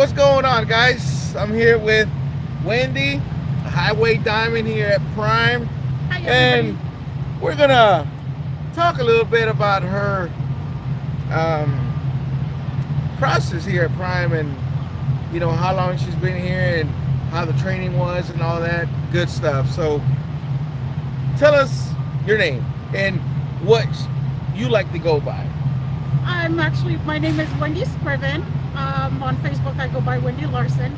What's going on, guys? I'm here with Wendy, a highway diamond here at Prime. Hi, and we're gonna talk a little bit about her process here at Prime, and how long she's been here and how the training was and all that good stuff. So tell us your name and what you like to go by. my name is Wendy Scriven. On Facebook, I go by Wendy Larson.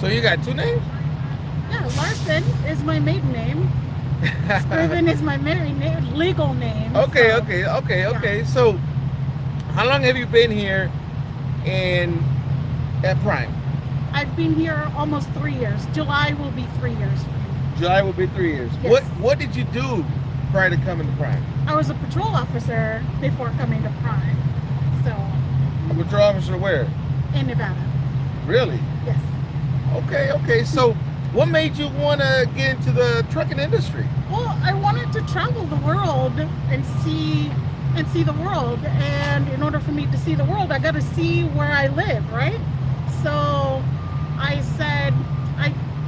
So you got two names? Yeah, Larson is my maiden name. Scriven is my married name, legal name. Okay. So how long have you been here at Prime? I've been here almost 3 years. July will be 3 years for me. July will be 3 years. Yes. What did you do prior to coming to Prime? I was a patrol officer before coming to Prime. So. A patrol officer where? In Nevada. Really? Yes. Okay. So what made you want to get into the trucking industry? Well, I wanted to travel the world and see the world. And in order for me to see the world, I got to see where I live, right? So I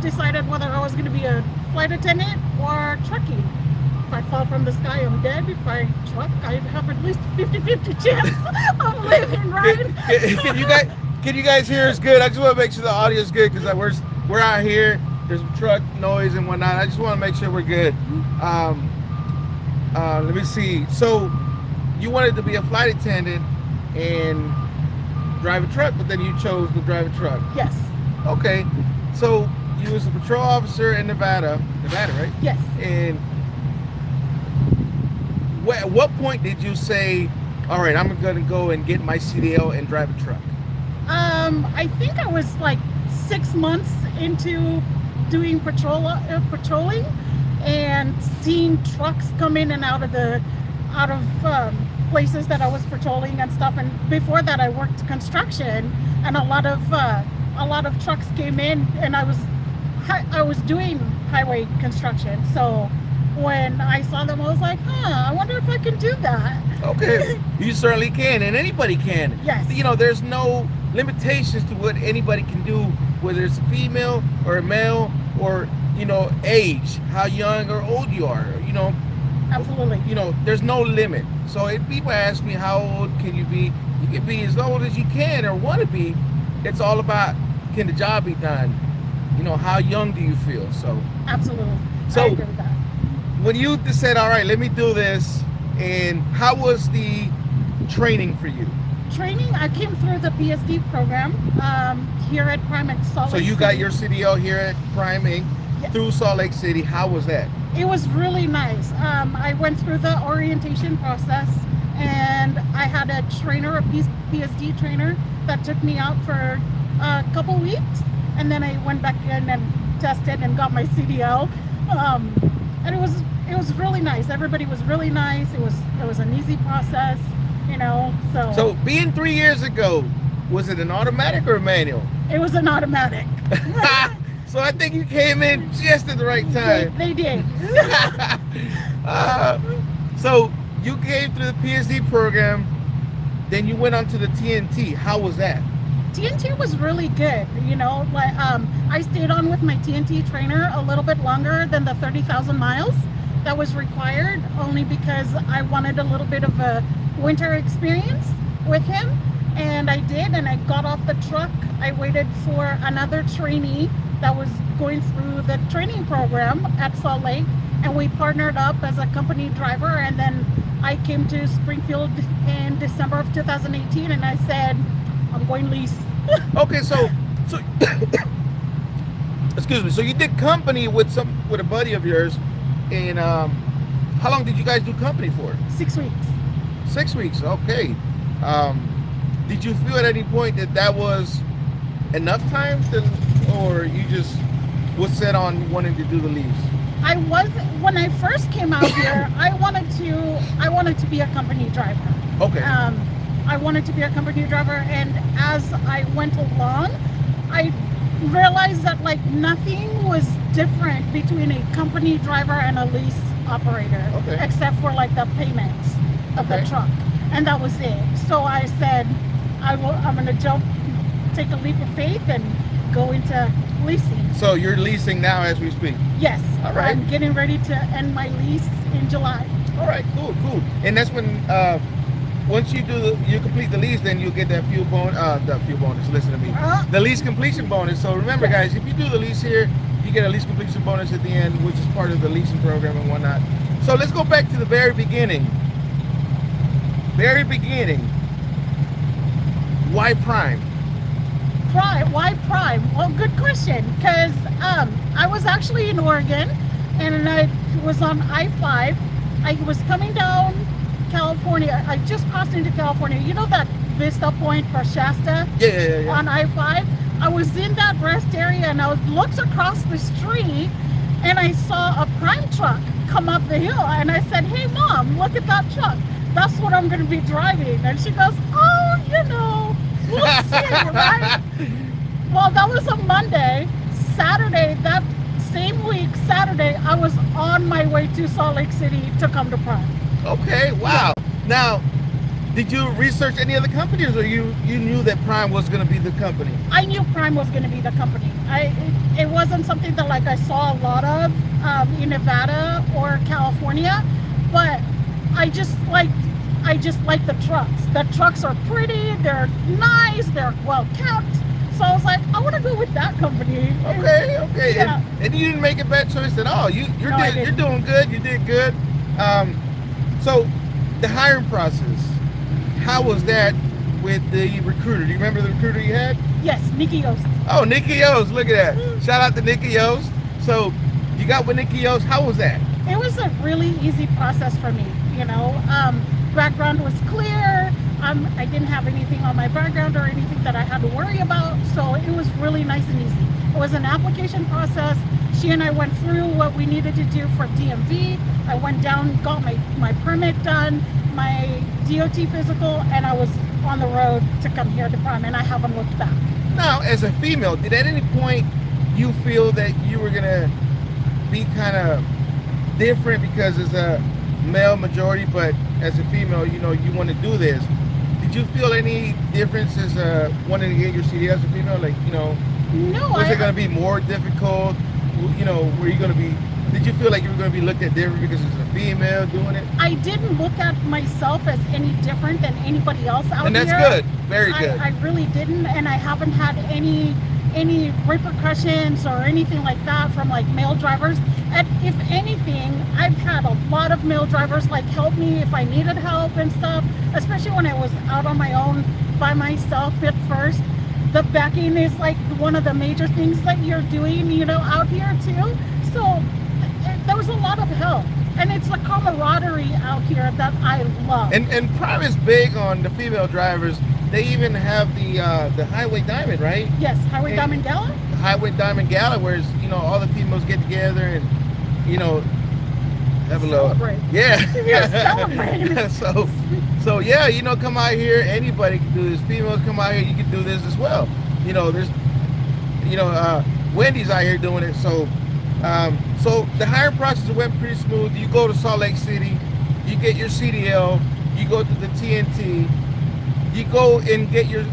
decided whether I was going to be a flight attendant or trucking. If I fall from the sky, I'm dead. If I truck, I have at least 50-50 chance of living, right? Can you guys hear us good? I just want to make sure the audio is good because we're out here. There's some truck noise and whatnot. I just want to make sure we're good. Let me see. So you wanted to be a flight attendant and drive a truck, but then you chose to drive a truck. Yes. Okay. So you was a patrol officer in Nevada, right? Yes. And at what point did you say, all right, I'm going to go and get my CDL and drive a truck? I think I was like 6 months into doing patrolling and seeing trucks come in and out of places that I was patrolling and stuff. And before that, I worked construction, and a lot of trucks came in, and I was doing highway construction. So when I saw them, I was like, I wonder if I can do that. Okay, you certainly can, and anybody can. Yes. There's no limitations to what anybody can do, whether it's a female or a male or, age, how young or old you are, Absolutely. There's no limit. So if people ask me, how old can you be? You can be as old as you can or want to be. It's all about, can the job be done? How young do you feel? So absolutely. So I agree with that. when you said, all right, let me do this, and how was the training for you? Training, I came through the PSD program here at Prime at Salt Lake So you City. got your CDL here at Prime Inc. Yes. through Salt Lake City. How was that? It was really nice. I went through the orientation process, and I had a trainer, a PSD trainer, that took me out for a couple weeks, and then I went back in and tested and got my CDL. And it was really nice. Everybody was really nice. It was an easy process, So being 3 years ago, was it an automatic or a manual? It was an automatic. So I think you came in just at the right time. They did. So you came through the PSD program, then you went on to the TNT. How was that? TNT was really good. I stayed on with my TNT trainer a little bit longer than the 30,000 miles that was required, only because I wanted a little bit of a winter experience with him. And I did, and I got off the truck. I waited for another trainee that was going through the training program at Salt Lake, and we partnered up as a company driver. And then I came to Springfield in December of 2018, and I said, I'm going lease. Okay, so excuse me. So you did company with a buddy of yours, and how long did you guys do company for? 6 weeks. 6 weeks. Okay. Did you feel at any point that was enough time or you just was set on wanting to do the lease? When I first came out here, I wanted to be a company driver. Okay. I wanted to be a company driver, and as I went along, I realized that nothing was different between a company driver and a lease operator, okay, except for the payments of the truck, and that was it. So I said, I'm going to take a leap of faith and go into leasing. So you're leasing now as we speak? Yes. All right. I'm getting ready to end my lease in July. All right, cool. And that's when once you complete the lease, then you'll get that fuel bonus. Listen to me, the lease completion bonus. So remember, guys, if you do the lease here, you get a lease completion bonus at the end, which is part of the leasing program and whatnot. So let's go back to the very beginning. Why Prime? Why Prime? Well, good question. Because I was actually in Oregon, and I was on I-5. I was coming down California. I just crossed into California. You know that Vista Point for Shasta? Yeah. On I-5. I was in that rest area, and I looked across the street, and I saw a Prime truck come up the hill, and I said, "Hey, Mom, look at that truck. That's what I'm going to be driving." And she goes, "Oh, we'll see," right? Well, that was a Monday. Saturday, that same week, Saturday, I was on my way to Salt Lake City to come to Prime. Okay, wow. Now, did you research any other companies, or you knew that Prime was going to be the company? I knew Prime was going to be the company. It wasn't something that I saw a lot of in Nevada or California, but I just like the trucks. The trucks are pretty, they're nice, they're well kept. So I was like, I want to go with that company. Okay. Yeah. And you didn't make a bad choice at all. You're doing good. You did good. So the hiring process, how was that with the recruiter? Do you remember the recruiter you had? Yes, Nikki Yost. Oh, Nikki Yost. Look at that. Shout out to Nikki Yost. So you got with Nikki Yost. How was that? It was a really easy process for me. Background was clear. I didn't have anything on my background or anything that I had to worry about. So it was really nice and easy. It was an application process. She and I went through what we needed to do for DMV. I went down, got my permit done, my DOT physical, and I was on the road to come here to Prime, and I haven't looked back. Now, as a female, did at any point you feel that you were going to be kind of different because it's a male majority, but as a female, you want to do this? Did you feel any difference as wanting to get your CDL as a female? No. Was it going to be more difficult? Were you going to be? Did you feel like you were going to be looked at different because it's a female doing it? I didn't look at myself as any different than anybody else out here. And that's good. Very good. I really didn't, and I haven't had any repercussions or anything like that from male drivers. And if anything, I've had a lot of male drivers help me if I needed help and stuff, especially when I was out on my own by myself at first. The backing is one of the major things that you're doing, out here too. So there was a lot of help, and it's the camaraderie out here that I love. And Prime is big on the female drivers. They even have the Highway Diamond, right? Yes, Highway Diamond Gala. The Highway Diamond Gala, where all the females get together and have a little celebrate. Yeah. So yeah, come out here. Anybody can do this. Females come out here. You can do this as well. There's Wendy's out here doing it. So the hiring process went pretty smooth. You go to Salt Lake City, you get your CDL, you go to the TNT, you go and get your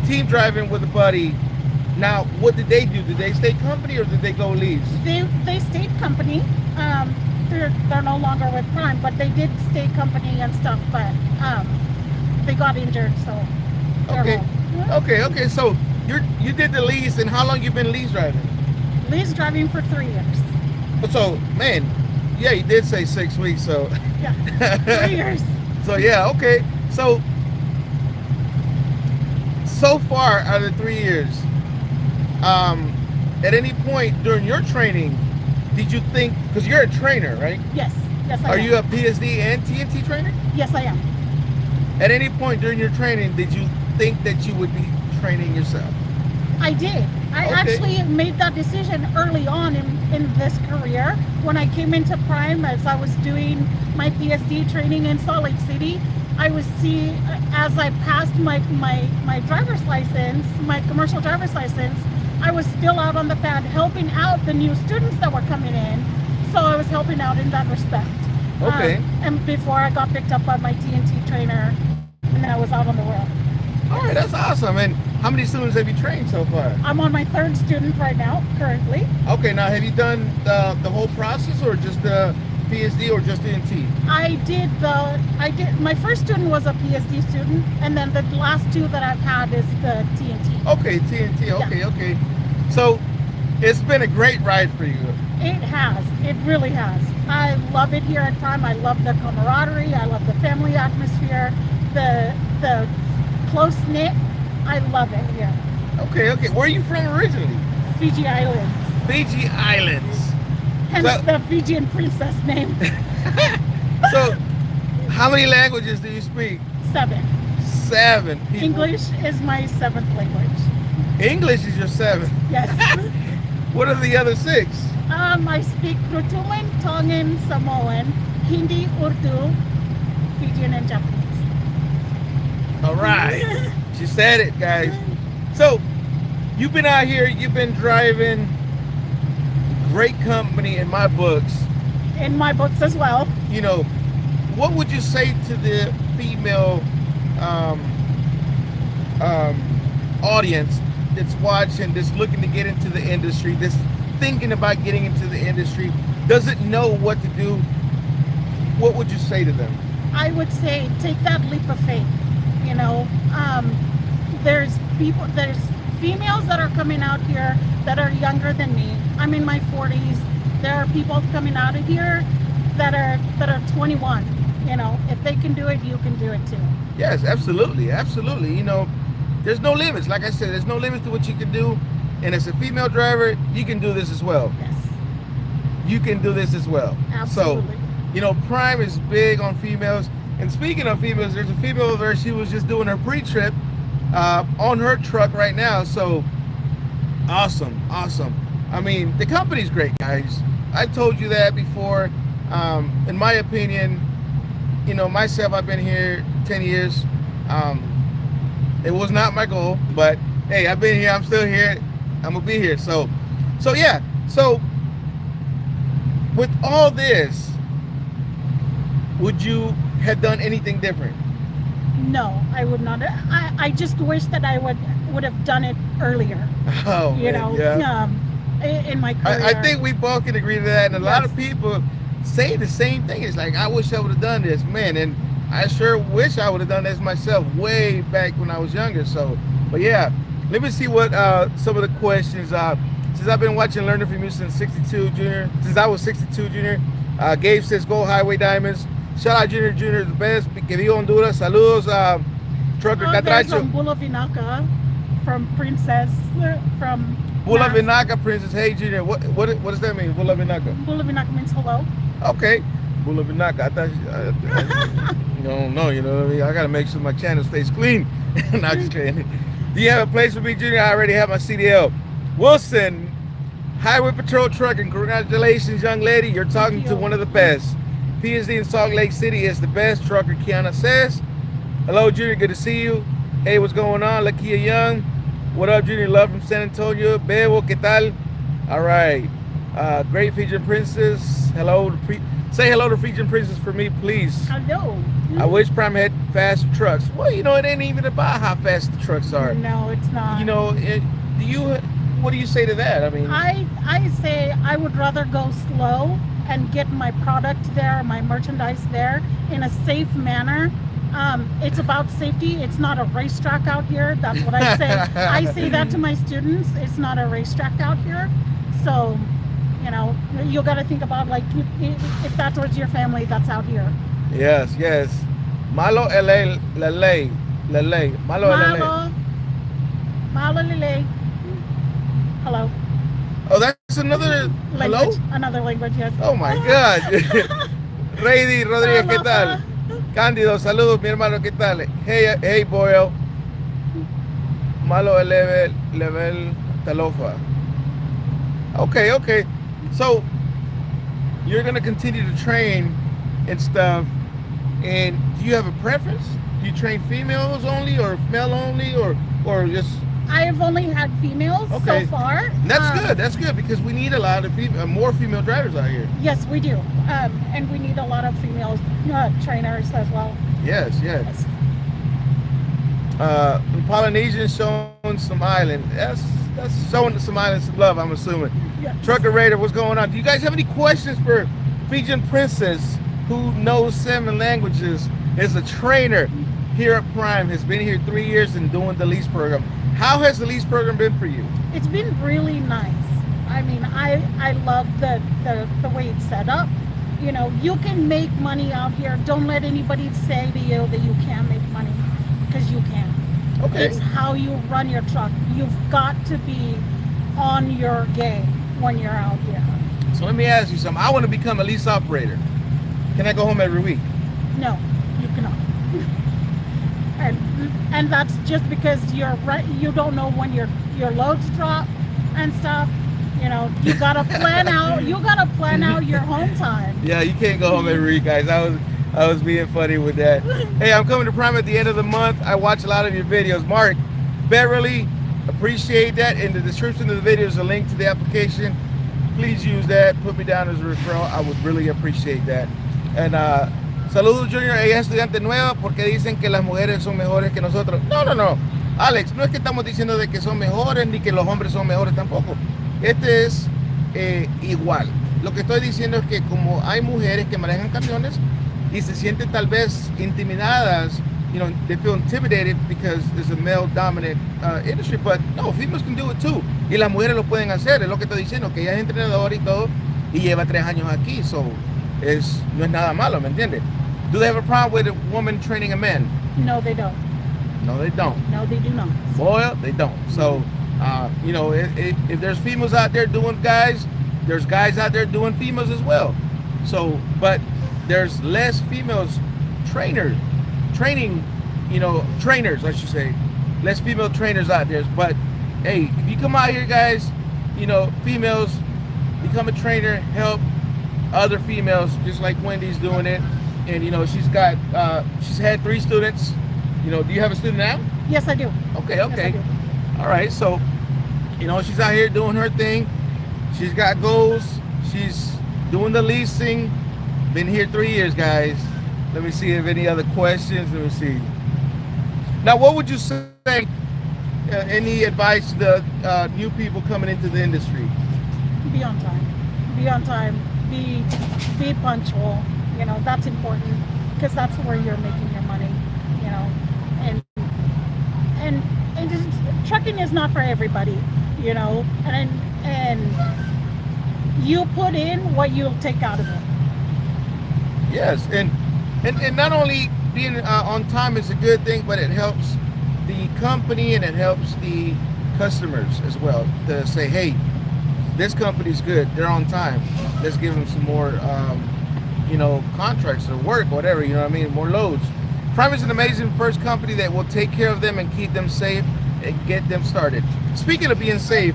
team driving with a buddy. Now, what did they do? Did they stay company or did they go lease? They stayed company. They're no longer with Prime, but they did stay company and stuff. But they got injured, so they're home. Okay. So you did the lease, and how long you been lease driving? Lease driving for 3 years. So, man, yeah, you did say 6 weeks. So yeah, 3 years. So yeah, okay. So far out of the 3 years, at any point during your training, did you think, because you're a trainer, right? Yes, I am. Are you a PSD and TNT trainer? Yes, I am. At any point during your training, did you think that you would be training yourself? I did. I actually made that decision early on in this career. When I came into Prime, as I was doing my PSD training in Salt Lake City, I would see, as I passed my driver's license, my commercial driver's license, I was still out on the pad helping out the new students that were coming in. So I was helping out in that respect. Okay. And before I got picked up by my TNT trainer and then I was out on the road. All right, that's awesome. And how many students have you trained so far? I'm on my 3rd student right now, currently. Okay, now have you done the whole process, or just the PSD, or just the NT? My first student was a PSD student, and then the last 2 that I've had is the TNT. Okay, TNT. Okay, Yeah. okay. So it's been a great ride for you. It has. It really has. I love it here at Prime. I love the camaraderie. I love the family atmosphere. The close knit. I love it here. Okay, okay. Where are you from originally? Fiji Islands. Fiji Islands. Hence So- the Fijian princess name. So, how many languages do you speak? 7. 7 people. English is my 7th language. English is your 7. Yes. What are the other 6? I speak Rutuman, Tongan, Samoan, Hindi, Urdu, Fijian, and Japanese. All right. She said it, guys. So, you've been out here, you've been driving. Great company in my books. In my books as well. You know, what would you say to the female audience that's watching, that's looking to get into the industry, that's thinking about getting into the industry, doesn't know what to do? What would you say to them? I would say take that leap of faith. You know, there's females that are coming out here that are younger than me. I'm in my 40s. There are people coming out of here that are 21. You know, if they can do it, you can do it too. Yes, absolutely, absolutely. You know, there's no limits. Like I said, there's no limits to what you can do. And as a female driver, you can do this as well. Yes. You can do this as well. Absolutely. So, you know, Prime is big on females. And speaking of females, there's a female over there. She was just doing her pre-trip on her truck right now. So, awesome, awesome. I mean, the company's great, guys. I told you that before. In my opinion, you know, myself, I've been here 10 years. It was not my goal, but hey, I've been here. I'm still here. I'm gonna be here. So yeah. So with all this, would you have done anything different? No, I would not. I just wish that I would have done it earlier. Oh, You man, know, yeah. In my career. I think we both can agree to that, and a lot Yes. of people say the same thing. It's like, I wish I would have done this, man, and I sure wish I would have done this myself way back when I was younger. So, but yeah, let me see what some of the questions. Since I've been watching Learning From You since 62 Junior, since I was 62 Junior, Gabe says, go Highway Diamonds. Shout out Junior, Junior the best. Que viva Honduras. Saludos, Trucker Okay, Catracho. from Bula Vinaka, from Princess, from Bula Mass. Vinaka Princess. Hey Junior, what does that mean? Bula Vinaka. Bula Vinaka means hello. Okay. Bula Vinaka. I thought you don't know, you know what I mean? I gotta make sure my channel stays clean. Not just kidding. Do you have a place for me, Junior? I already have my CDL. Wilson, Highway Patrol Trucking. Congratulations, young lady. You're talking to one of the best. PSD in Salt Lake City is the best, trucker Kiana says. Hello, Junior, good to see you. Hey, what's going on? Lakia Young. What up, Junior? Love from San Antonio. Bebo, ¿qué tal? All right. Great Fijan Princess. Hello. Say hello to Fijan Princess for me, please. Hello. I wish Prime had fast trucks. Well, you know, it ain't even about how fast the trucks are. No, it's not. You know, what do you say to that? I mean, I say I would rather go slow and get my product there, my merchandise there in a safe manner. It's about safety. It's not a racetrack out here. That's what I say. I say that to my students. It's not a racetrack out here. So, you know, you got to think about, like, if that was your family, that's out here. yes, yes. Malo LA, Lele. Malo LA. Malo lele. Hello. Oh, that's another hello? Language. Another language, yes. Oh my God. Reidy Rodríguez, ¿qué tal? Cándido, saludos, mi hermano, ¿qué tal? Hey, Boyle. Malo level Talofa. Okay. So you're gonna continue to train and stuff. And do you have a preference? Do you train females only, or male only, or just? I have only had females Okay. so far. That's good. That's good, because we need a lot of more female drivers out here. Yes, we do. And we need a lot of female trainers as well. Yes. Polynesian showing some island. That's showing some island some love, I'm assuming. Yes. Trucker Raider, what's going on? Do you guys have any questions for Fijan Princess, who knows 7 languages, is a trainer here at Prime, has been here 3 years and doing the lease program? How has the lease program been for you? It's been really nice. I mean, I love the way it's set up. You know, you can make money out here. Don't let anybody say to you that you can't make money, because you can. Okay. It's how you run your truck. You've got to be on your game when you're out here. So let me ask you something. I want to become a lease operator. Can I go home every week? No, you cannot. And that's just because you don't know when your loads drop and stuff. You know, you gotta plan out. You gotta plan out your home time. Yeah, you can't go home every week, guys. I was being funny with that. Hey, I'm coming to Prime at the end of the month. I watch a lot of your videos. Mark, Beverly, appreciate that. In the description of the video is a link to the application. Please use that. Put me down as a referral. I would really appreciate that. And saludos, Junior. Ella es estudiante nueva porque dicen que las mujeres son mejores que nosotros. No, no, no. Alex, no es que estamos diciendo de que son mejores ni que los hombres son mejores tampoco. Este es igual. Lo que estoy diciendo es que como hay mujeres que manejan camiones y se sienten tal vez intimidadas, you know, they feel intimidated because it's a male-dominant industry, but no, females can do it too. Y las mujeres lo pueden hacer. Es lo que estoy diciendo, que ella es entrenadora y todo y lleva 3 años aquí, so no es nada malo, ¿me entiendes? Do they have a problem with a woman training a man? No, they don't. No, they don't. No, they do not. Boy, they don't. So, you know, if there's females out there doing guys, there's guys out there doing females as well. So, but there's less females training, you know, trainers, I should say. Less female trainers out there. But, hey, if you come out here, guys, you know, females, become a trainer, help other females, just like Wendy's doing it. And, you know, she's had 3 students. You know, do you have a student now? Yes, I do. Okay. Yes, I do. All right, so, you know, she's out here doing her thing. She's got goals. She's doing the leasing. Been here 3 years, guys. Let me see if any other questions. Let me see. Now, what would you say, any advice to the new people coming into the industry? Be on time. Be on time. Be punctual. You know, that's important because that's where you're making your money. You know, and trucking is not for everybody. You know, and you put in what you'll take out of it. Yes, and not only being on time is a good thing, but it helps the company and it helps the customers as well to say, hey, this company's good, they're on time, let's give them some more you know, contracts or work, whatever, you know what I mean, more loads. Prime is an amazing first company that will take care of them and keep them safe and get them started. Speaking of being safe,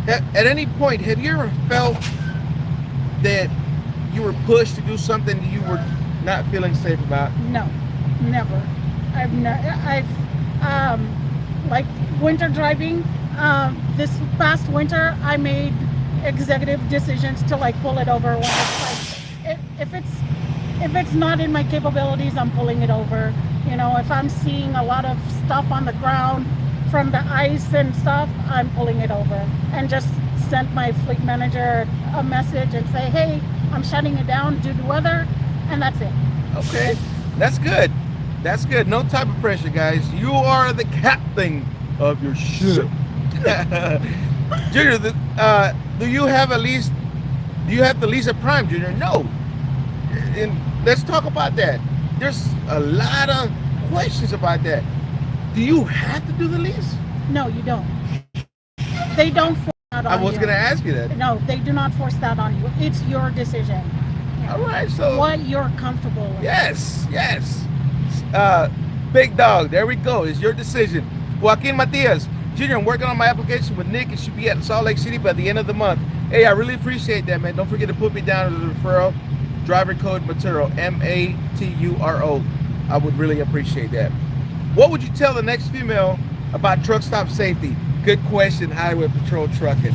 at any point, have you ever felt that you were pushed to do something you were not feeling safe about? No, never. I've like winter driving. This past winter, I made executive decisions to like pull it over when it's like, if it's not in my capabilities, I'm pulling it over. You know, if I'm seeing a lot of stuff on the ground from the ice and stuff, I'm pulling it over. And just sent my fleet manager a message and say, hey, I'm shutting it down due to weather, and that's it. Okay, that's good. That's good. No type of pressure, guys. You are the captain of your ship. Junior, do you have to lease a Prime, Junior? No. And let's talk about that. There's a lot of questions about that. Do you have to do the lease? No, you don't. They don't force that on you. I was going to ask you that. No, they do not force that on you. It's your decision. All right, so what you're comfortable with. Yes. Big dog, there we go. It's your decision. Joaquin Matias, Junior, I'm working on my application with Nick. It should be at Salt Lake City by the end of the month. Hey, I really appreciate that, man. Don't forget to put me down as a referral. Driver code Maturo, MATURO. I would really appreciate that. What would you tell the next female about truck stop safety? Good question, highway patrol trucking.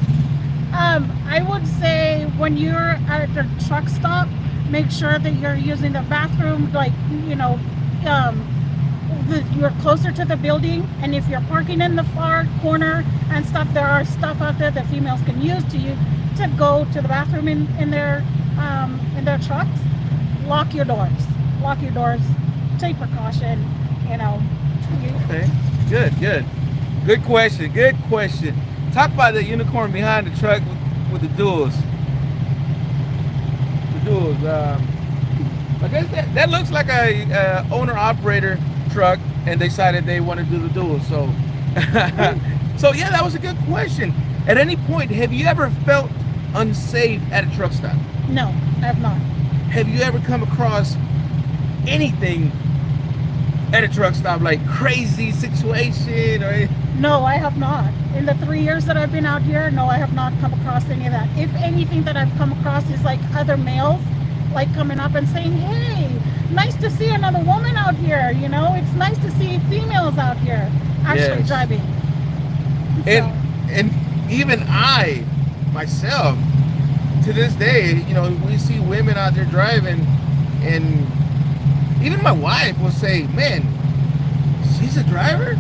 I would say when you're at the truck stop, make sure that you're using the bathroom, like, you know, you're closer to the building, and if you're parking in the far corner and stuff, there are stuff out there that females can use to go to the bathroom in their trucks. Lock your doors. Lock your doors. Take precaution. You know. Okay. Good question. Talk about the unicorn behind the truck with the duals. I guess that looks like a owner-operator truck, and they decided they want to do the dual. So, so yeah, that was a good question. At any point, have you ever felt unsafe at a truck stop? No, I have not. Have you ever come across anything at a truck stop, like crazy situation or anything? No, I have not. In the 3 years that I've been out here, no, I have not come across any of that. If anything that I've come across is like other males, like coming up and saying, hey, nice to see another woman out here. You know, it's nice to see females out here actually driving. And even I, myself, to this day, you know, we see women out there driving, and even my wife will say, man, she's a driver?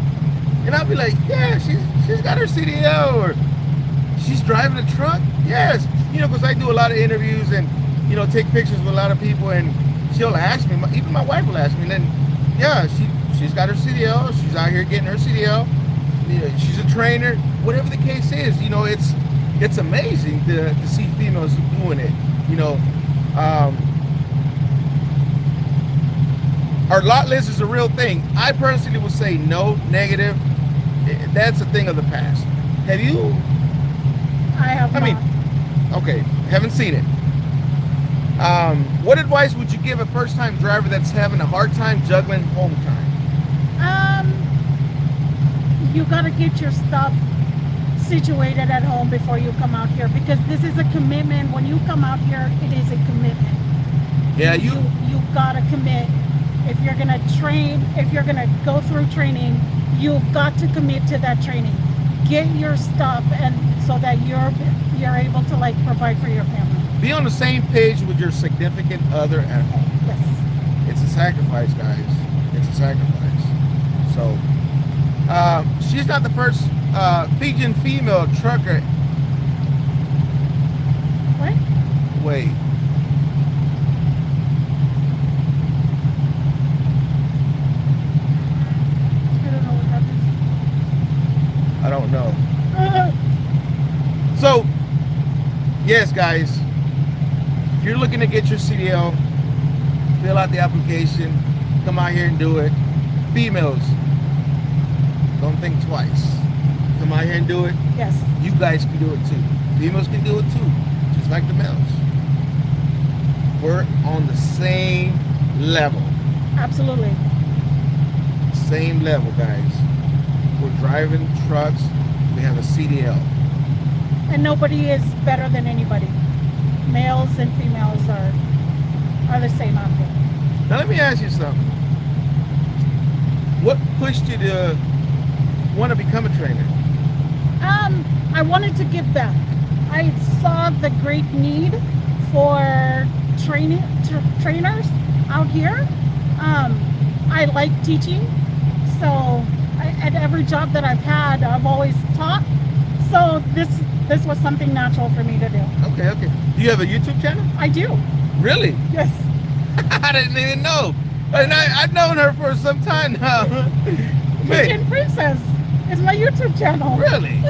And I'll be like, yeah, she's got her CDL, or she's driving a truck? Yes. You know, because I do a lot of interviews and, you know, take pictures with a lot of people, and she'll ask me, even my wife will ask me, and then, yeah, she's got her CDL, she's out here getting her CDL, you know, she's a trainer, whatever the case is. You know, it's amazing to see females doing it, you know. Our lot list is a real thing. I personally would say no, negative. That's a thing of the past. Have you? I have not. I mean, okay, haven't seen it. What advice would you give a first-time driver that's having a hard time juggling home time? You gotta get your stuff situated at home before you come out here, because this is a commitment. When you come out here, it is a commitment. Yeah, you gotta commit. If you're gonna train, if you're gonna go through training, you've got to commit to that training. Get your stuff, and so that you're able to like provide for your family. Be on the same page with your significant other at home. Yes. It's a sacrifice, guys. It's a sacrifice. So, she's not the first Fijan female trucker. What? Wait. I don't know. So, yes, guys, if you're looking to get your CDL, fill out the application, come out here and do it. Females, don't think twice. Come out here and do it. Yes. You guys can do it too. Females can do it too, just like the males. We're on the same level. Absolutely. Same level, guys. We're driving trucks. We have a CDL. And nobody is better than anybody. Males and females are the same out there. Now let me ask you something. What pushed you to want to become a trainer? I wanted to give back. I saw the great need for trainers out here. I like teaching, so at every job that I've had, I've always taught. So this was something natural for me to do. Okay. Do you have a YouTube channel? I do. Really? Yes. I didn't even know. And I've known her for some time now. Fijan Princess is my YouTube channel. Really?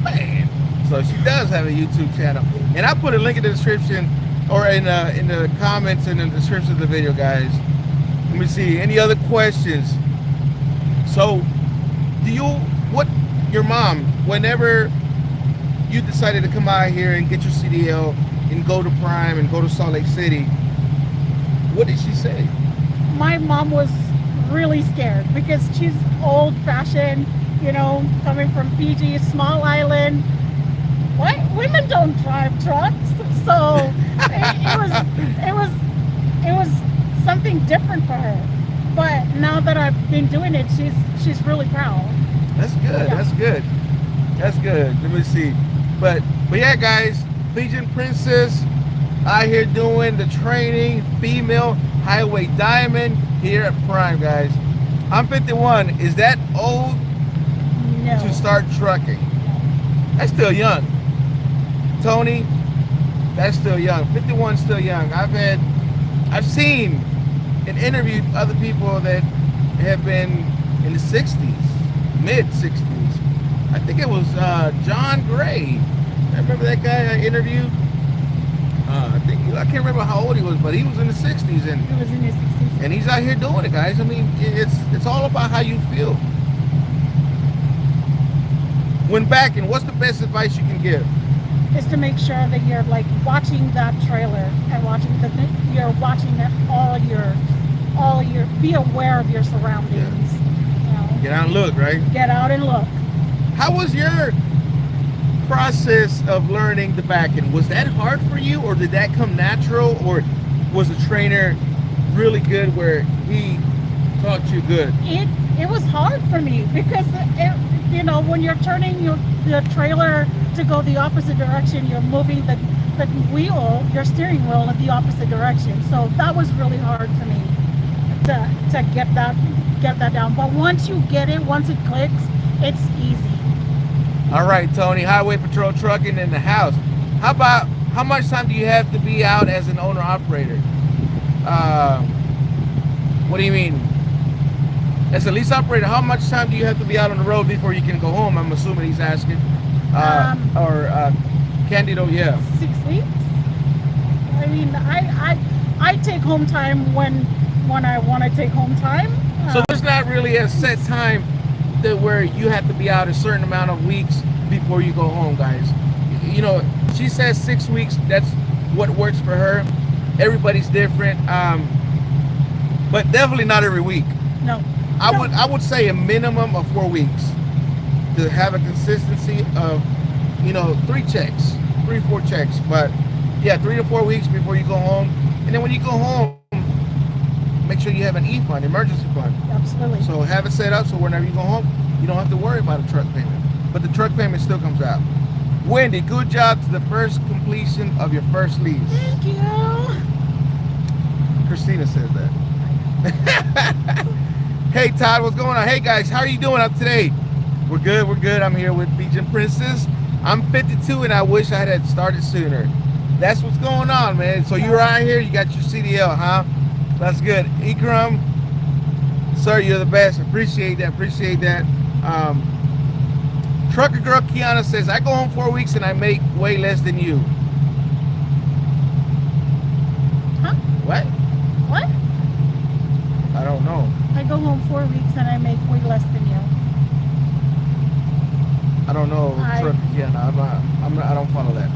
Man. So she does have a YouTube channel. And I put a link in the description, or in the comments and in the description of the video, guys. Let me see. Any other questions? So, your mom, whenever you decided to come out here and get your CDL and go to Prime and go to Salt Lake City, what did she say? My mom was really scared because she's old-fashioned, you know, coming from Fiji, small island. White women don't drive trucks, so it was something different for her. But now that I've been doing it, she's really proud. That's good. Yeah. That's good. Let me see. But yeah, guys, Fijan Princess out here doing the training, female highway diamond here at Prime, guys. I'm 51. Is that old No. to start trucking? That's still young. Tony, that's still young. 51 still young. I've seen and interviewed other people that have been in the 60s, mid 60s. I think it was John Gray. I remember that guy I interviewed. I can't remember how old he was, but he was in the 60s, and It was in your 60s. and he's out here doing it, guys. I mean, it's all about how you feel. When backing, what's the best advice you can give? Is to make sure that you're like watching that trailer and you're watching it all your be aware of your surroundings. You know? Get out and look, right? Get out and look. How was your process of learning the backing? Was that hard for you, or did that come natural, or was the trainer really good where he taught you good? It was hard for me because when you're turning the trailer to go the opposite direction, you're moving the your steering wheel in the opposite direction. So that was really hard for me to get that down. But once you get it, once it clicks, it's easy. All right, Tony, Highway Patrol Trucking in the house. How much time do you have to be out as an owner operator? What do you mean? As a lease operator, how much time do you have to be out on the road before you can go home? I'm assuming he's asking. Candido, yeah. 6 weeks. I mean, I take home time when I want to take home time. So there's not really a set time where you have to be out a certain amount of weeks before you go home, guys. You know, she says 6 weeks. That's what works for her. Everybody's different, but definitely not every week. No. I would say a minimum of 4 weeks to have a consistency of 3, 4 checks. But yeah, 3 to 4 weeks before you go home, and then when you go home, make sure you have an E-fund, emergency fund. Absolutely. So have it set up so whenever you go home, you don't have to worry about a truck payment. But the truck payment still comes out. Wendy, good job to the first completion of your first lease. Thank you. Christina says that. Hey Todd, what's going on? Hey guys, how are you doing up today? We're good. I'm here with Fijan Princess. I'm 52 and I wish I had started sooner. That's what's going on, man. So you're out here, you got your CDL, huh? That's good. Ikram, sir, you're the best. Appreciate that. Trucker girl Kiana says, I go home 4 weeks and I make way less than you. Huh? What? What? I don't know. I go home 4 weeks and I make way less than you. I don't know. I don't follow that.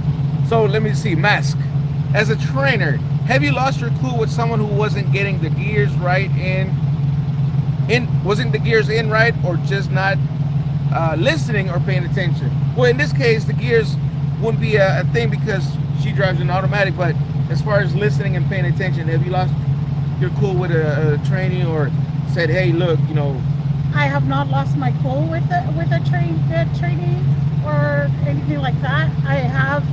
So let me see. Mask. As a trainer, have you lost your cool with someone who wasn't getting the gears right wasn't the gears in right, or just not listening or paying attention? Well, in this case, the gears wouldn't be a thing because she drives an automatic. But as far as listening and paying attention, have you lost your cool with a trainee, or said, hey, look, I have not lost my cool with a trainee or anything like that. I have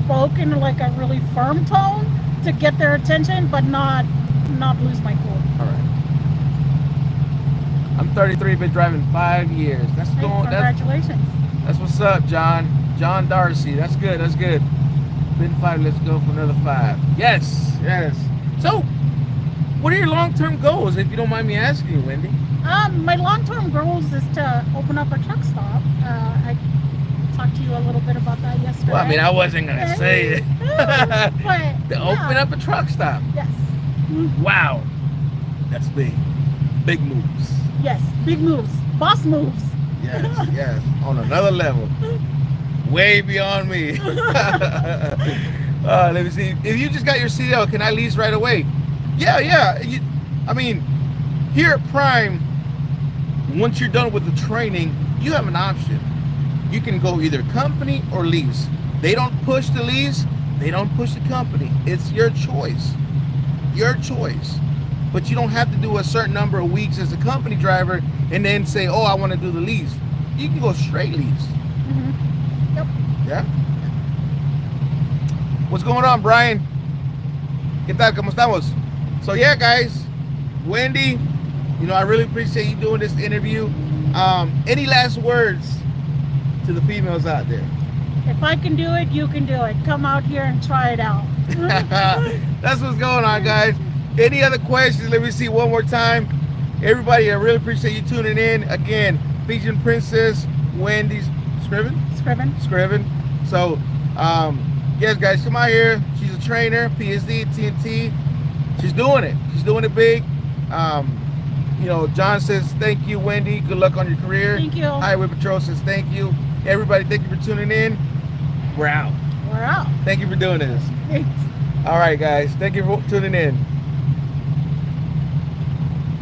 spoken like a really firm tone to get their attention, but not lose my cool. All right. I'm 33, been driving 5 years. Congratulations. That's what's up, John. John Darcy. That's good. Been 5. Let's go for another 5. Yes. So, what are your long-term goals, if you don't mind me asking you, Wendy? My long-term goals is to open up a truck stop. I talked to you a little bit about that yesterday. Well, I mean, I wasn't going to say it. But, open up a truck stop. Yes. Wow. That's big. Big moves. Yes, big moves. Boss moves. Yes. On another level. Way beyond me. Let me see. If you just got your CDL, can I lease right away? Yeah. I mean, here at Prime, once you're done with the training, you have an option. You can go either company or lease. They don't push the lease. They don't push the company. It's your choice. But you don't have to do a certain number of weeks as a company driver and then say, oh, I want to do the lease. You can go straight lease. Mm-hmm. Yep. Yeah. What's going on, Brian? ¿Qué tal? ¿Cómo estamos? So yeah, guys, Wendy, You know, I really appreciate you doing this interview. Any last words to the females out there? If I can do it, you can do it. Come out here and try it out. That's what's going on, guys. Any other questions? Let me see one more time. Everybody, I really appreciate you tuning in. Again, Fijan Princess Wendy's Scriven. So, yes, guys, come out here. She's a trainer, PSD, TNT. She's doing it. She's doing it big. You know, John says, thank you, Wendy. Good luck on your career. Thank you. Highway Patrol says, thank you. Everybody, thank you for tuning in. We're out. We're out. Thank you for doing this. Thanks. All right, guys. Thank you for tuning in.